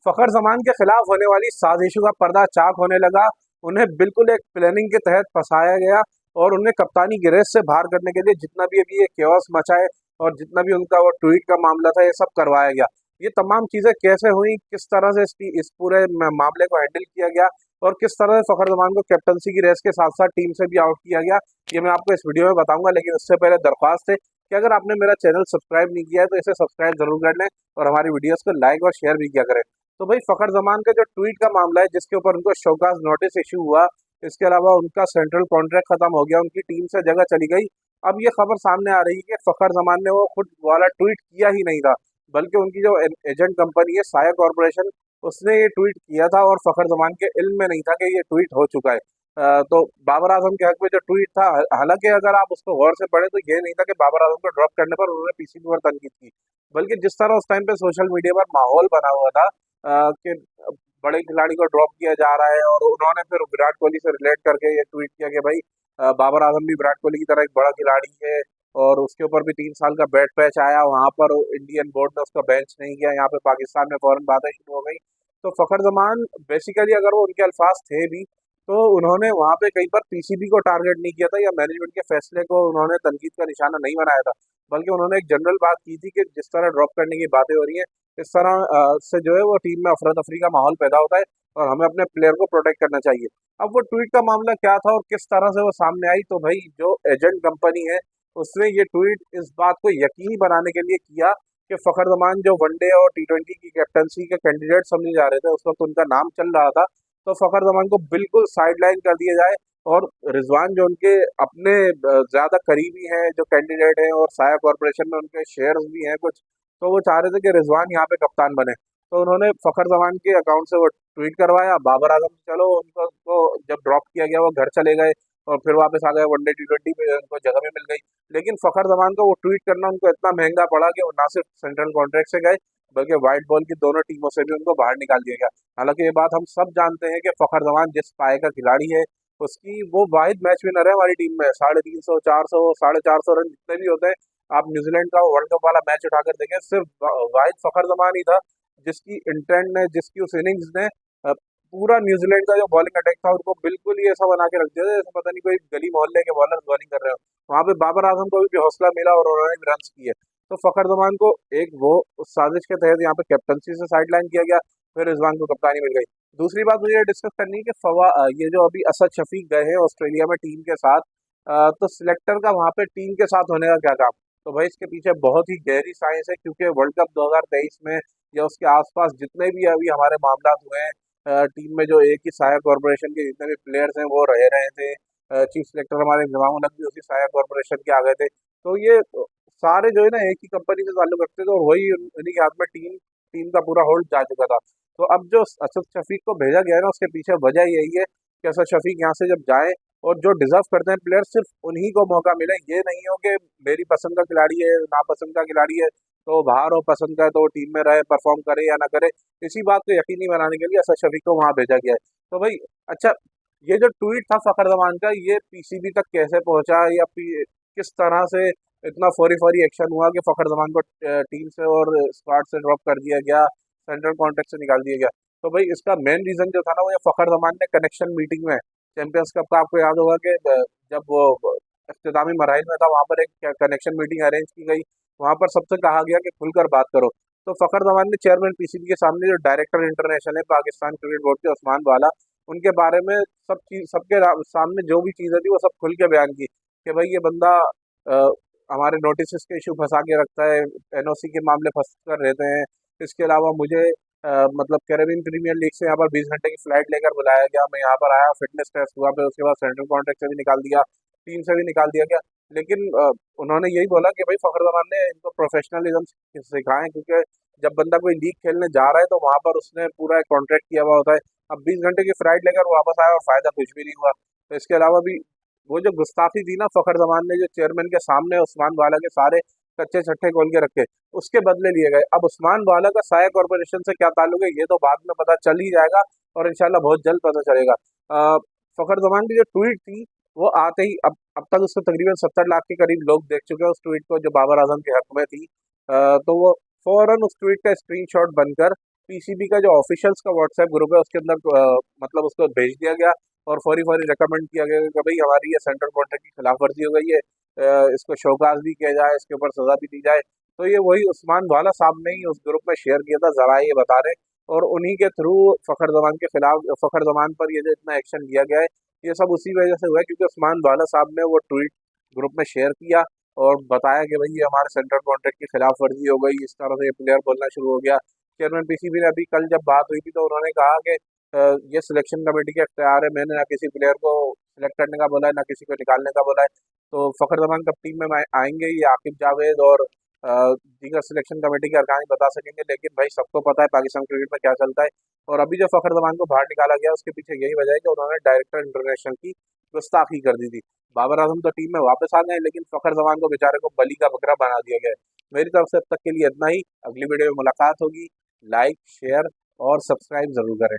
फ़खर ज़मान के खिलाफ होने वाली साजिशों का पर्दा चाक होने लगा। उन्हें बिल्कुल एक प्लानिंग के तहत फंसाया गया और उन्हें कप्तानी की रेस से बाहर करने के लिए जितना भी अभी ये केओस मचा है और जितना भी उनका वो ट्वीट का मामला था, ये सब करवाया गया। ये तमाम चीज़ें कैसे हुई, किस तरह से इस पूरे मामले को हैंडल किया गया और किस तरह से फ़खर ज़मान को कैप्टनसी की रेस के साथ-साथ टीम से भी आउट किया गया, ये मैं आपको इस वीडियो में बताऊँगा। लेकिन उससे पहले दरख्वास्त है कि अगर आपने मेरा चैनल सब्सक्राइब नहीं किया है, तो इसे सब्सक्राइब ज़रूर कर लें और हमारी वीडियोज़ को लाइक और शेयर भी किया करें। तो भाई फ़खर ज़मान का जो ट्वीट का मामला है, जिसके ऊपर उनको शोकाज़ नोटिस इश्यू हुआ, इसके अलावा उनका सेंट्रल कॉन्ट्रैक्ट खत्म हो गया, उनकी टीम से जगह चली गई। अब ये खबर सामने आ रही है कि फ़खर ज़मान ने वो खुद वाला ट्वीट किया ही नहीं था, बल्कि उनकी जो एजेंट कंपनी है साया कॉरपोरेशन, उसने ये ट्वीट किया था और फ़खर ज़मान के इल्म में नहीं था कि ये ट्वीट हो चुका है। तो बाबर आजम के हक में जो ट्वीट था, हालांकि अगर आप उसको गौर से पढ़े तो ये नहीं था कि बाबर आजम को ड्रॉप करने पर उन्होंने पीसीबी पर तनकीद की, बल्कि जिस तरह उस टाइम पे सोशल मीडिया पर माहौल बना हुआ था कि बड़े खिलाड़ी को ड्रॉप किया जा रहा है, और उन्होंने फिर विराट कोहली से रिलेट करके ये ट्वीट किया कि भाई बाबर आजम भी विराट कोहली की तरह एक बड़ा खिलाड़ी है और उसके ऊपर भी 3 साल का बैड पैच आया, वहां पर इंडियन बोर्ड ने उसका बेंच नहीं किया, यहाँ पे पाकिस्तान में फौरन बातें शुरू हो गई। तो फ़खर ज़मान बेसिकली, अगर वो उनके अल्फाज थे भी, तो उन्होंने वहां पे कहीं पर पीसीबी को टारगेट नहीं किया था या मैनेजमेंट के फैसले को उन्होंने तनकीद का निशाना नहीं बनाया था, बल्कि उन्होंने एक जनरल बात की थी कि जिस तरह ड्रॉप करने की बातें हो रही हैं, इस तरह से जो है वो टीम में अफरा तफरी का माहौल पैदा होता है और हमें अपने प्लेयर को प्रोटेक्ट करना चाहिए। अब वो ट्वीट का मामला क्या था और किस तरह से वो सामने आई, तो भाई जो एजेंट कंपनी है, उसने ये ट्वीट इस बात को यकीनी बनाने के लिए किया कि फ़खर ज़मान जो वनडे और टी20 की कैप्टनसी के कैंडिडेट समझे जा रहे थे, उस वक्त उनका नाम चल रहा था, तो फ़खर ज़मान को बिल्कुल साइडलाइन कर दिया जाए और रिजवान जो उनके अपने ज़्यादा करीबी हैं, जो कैंडिडेट हैं और साया कॉरपोरेशन में उनके शेयर्स भी हैं कुछ, तो वो चाह रहे थे कि रिजवान यहाँ पे कप्तान बने। तो उन्होंने फ़खर ज़मान के अकाउंट से वो ट्वीट करवाया। बाबर आजम, चलो उनको तो जब ड्रॉप किया गया वो घर चले गए और फिर वापस आ गए, वनडे टी20 में उनको जगह भी मिल गई। लेकिन फ़खर ज़मान को वो ट्वीट करना उनको इतना महंगा पड़ा कि वो ना सिर्फ सेंट्रल कॉन्ट्रैक्ट से गए, बल्कि व्हाइट बॉल की दोनों टीमों से भी उनको बाहर निकाल दिया गया। हालांकि ये बात हम सब जानते हैं कि फ़खर ज़मान जिस पाए का खिलाड़ी है, उसकी वो वाहिद मैच विनर है हमारी टीम में। 350, 400, 450 रन जितने भी होते हैं, आप न्यूजीलैंड का वर्ल्ड कप वाला मैच उठाकर देखें, सिर्फ वाहिद फ़खर ज़मान ही था जिसकी इंटेंट ने, जिसकी उस इनिंग्स ने पूरा न्यूजीलैंड का जो बॉलिंग अटैक था उनको बिल्कुल ही ऐसा बना के रख दिया था जैसे पता नहीं कोई गली मोहल्ले के बॉलर बॉलिंग कर रहे हो। वहां पे बाबर आजम को भी हौसला मिला और उन्होंने भी रन किए। तो फ़खर ज़मान को एक वो उस साजिश के तहत यहाँ पे कैप्टनसी से साइडलाइन किया गया, फिर रिजवान को कप्तानी मिल गई। दूसरी बात मुझे डिस्कस करनी है कि ये जो अभी असद शफीक गए हैं ऑस्ट्रेलिया में टीम के साथ, तो सिलेक्टर का वहां पे टीम के साथ होने का क्या काम? तो भाई इसके पीछे बहुत ही गहरी साइंस है, क्योंकि वर्ल्ड कप 2023 में या उसके आसपास जितने भी अभी हमारे मामला हुए हैं, टीम में जो एक ही साया कॉरपोरेशन के जितने भी प्लेयर्स हैं वो रहे थे। चीफ सेलेक्टर हमारे इंजमाम उल हक भी उसी साया कॉरपोरेशन के आ गए थे। तो ये सारे जो है ना एक ही कंपनी से ताल्लुक रखते थे और वही उन्हीं के हाथ में टीम टीम का पूरा होल्ड जा चुका था। तो अब जो असद शफीक को भेजा गया है ना, उसके पीछे वजह यही है कि असद शफीक यहाँ से जब जाए और जो डिजर्व करते हैं प्लेयर, सिर्फ उन्हीं को मौका मिले। ये नहीं हो कि मेरी पसंद का खिलाड़ी है, नापसंद का खिलाड़ी है, तो बाहर हो, पसंद का है तो वो टीम में रहे, परफॉर्म करे या ना करे। इसी बात को यकीनी बनाने के लिए असद शफीक को वहां भेजा गया है। तो भाई अच्छा, ये जो ट्वीट था फ़खर ज़मान का, ये पीसीबी तक कैसे पहुंचा या किस तरह से इतना फौरी फौरी एक्शन हुआ कि फ़खर ज़मान को टीम से और स्क्वाड से ड्रॉप कर दिया गया, सेंट्रल कॉन्ट्रैक्ट से निकाल दिया गया? तो भाई इसका मेन रीजन जो था ना, वो ये फ़खर ज़मान ने कनेक्शन मीटिंग में, चैंपियंस कप का आपको याद होगा कि जब वो इख्तितामी मराइल में था, वहां पर एक कनेक्शन मीटिंग अरेंज की गई। वहां पर सबसे कहा गया कि खुलकर बात करो। तो फ़खर ज़मान ने चेयरमैन पीसीबी के सामने, जो डायरेक्टर इंटरनेशनल है पाकिस्तान क्रिकेट बोर्ड के, उस्मान वाला, उनके बारे में सब चीज सबके सामने जो भी चीजें थी वो सब खुल के बयान की कि भाई ये बंदा अ, हमारे नोटिस के इशू फंसा के रखता है, एनओसी के मामले फंस कर रहते हैं। इसके अलावा मुझे मतलब कैरेबियन प्रीमियर लीग से यहाँ पर 20 घंटे की फ्लाइट लेकर बुलाया गया, मैं यहाँ पर आया, फिटनेस टेस्ट हुआ, फिर उसके बाद सेंट्रल कॉन्ट्रैक्ट से भी निकाल दिया, टीम से भी निकाल दिया गया। लेकिन उन्होंने यही बोला कि भाई फ़खर ज़मान ने इनको प्रोफेशनलिज्म सिखाएं, क्योंकि जब बंदा कोई लीग खेलने जा रहा है तो वहां पर उसने पूरा एक कॉन्ट्रैक्ट किया हुआ होता है। अब 20 घंटे की फ्लाइट लेकर वापस आया और फायदा कुछ भी नहीं हुआ। तो इसके अलावा भी वो जो गुस्ताखी थी ना फ़खर ज़मान ने, जो चेयरमैन के सामने उस्मान वाला के सारे कच्चे छट्टे खोल के रखे, उसके बदले लिए गए। अब उस्मान वाला का साया कॉरपोरेशन से क्या ताल्लुक है, ये तो बाद में पता चल ही जाएगा और इंशाल्लाह बहुत जल्द पता चलेगा। फ़खर ज़मान की जो ट्वीट थी, वो आते ही अब तक उसको तकरीबन 70 लाख के करीब लोग देख चुके हैं, उस ट्वीट को जो बाबर आजम के हक में थी। तो वो फौरन उस ट्वीट का स्क्रीनशॉट बनकर पीसीबी का जो ऑफिशियल्स का व्हाट्सएप ग्रुप है उसके अंदर मतलब उसको भेज दिया गया और फौरी फौरी रिकमेंड किया गया कि भाई हमारी ये सेंट्रल कॉन्ट्रैक्ट की खिलाफवर्जी हो गई है, इसको शोकाज भी किया जाए, इसके ऊपर सजा भी दी जाए। तो ये वही उस्मान वाला साहब ने ही उस ग्रुप में शेयर किया था, जरा ये बता रहे, और उन्हीं के थ्रू फखर जमान के खिलाफ, फखर जमान पर ये जो इतना एक्शन लिया गया है, ये सब उसी वजह से हुआ है क्योंकि उस्मान वाला साहब ने वो ट्वीट ग्रुप में शेयर किया और बताया कि भाई ये हमारे सेंट्रल कॉन्ट्रैक्ट की खिलाफ वर्जी हो गई, इस तरह से ये प्लेयर बोलना शुरू हो गया। चेयरमैन पीसीबी ने अभी कल जब बात हुई थी तो उन्होंने कहा कि ये सिलेक्शन कमेटी का इख्तियार है, मैंने ना किसी प्लेयर को सिलेक्ट करने का बोला है, ना किसी को निकालने का बोला है। तो फखर जमान कब टीम में आएंगे ये आकिब जावेद और दीगर सिलेक्शन कमेटी के अरकान ही बता सकेंगे, लेकिन भाई सबको पता है पाकिस्तान क्रिकेट में क्या चलता है। और अभी जो फखर जमान को बाहर निकाला गया उसके पीछे यही वजह है कि उन्होंने डायरेक्टर इंटरनेशनल की गुस्ताखी कर दी थी। बाबर आजम तो टीम में वापस आ गए लेकिन फखर जमान को बेचारे को बली का बकरा बना दिया गया है। मेरी तरफ से अब तक के लिए इतना ही, अगली वीडियो में मुलाकात होगी। लाइक, शेयर और सब्सक्राइब जरूर करें।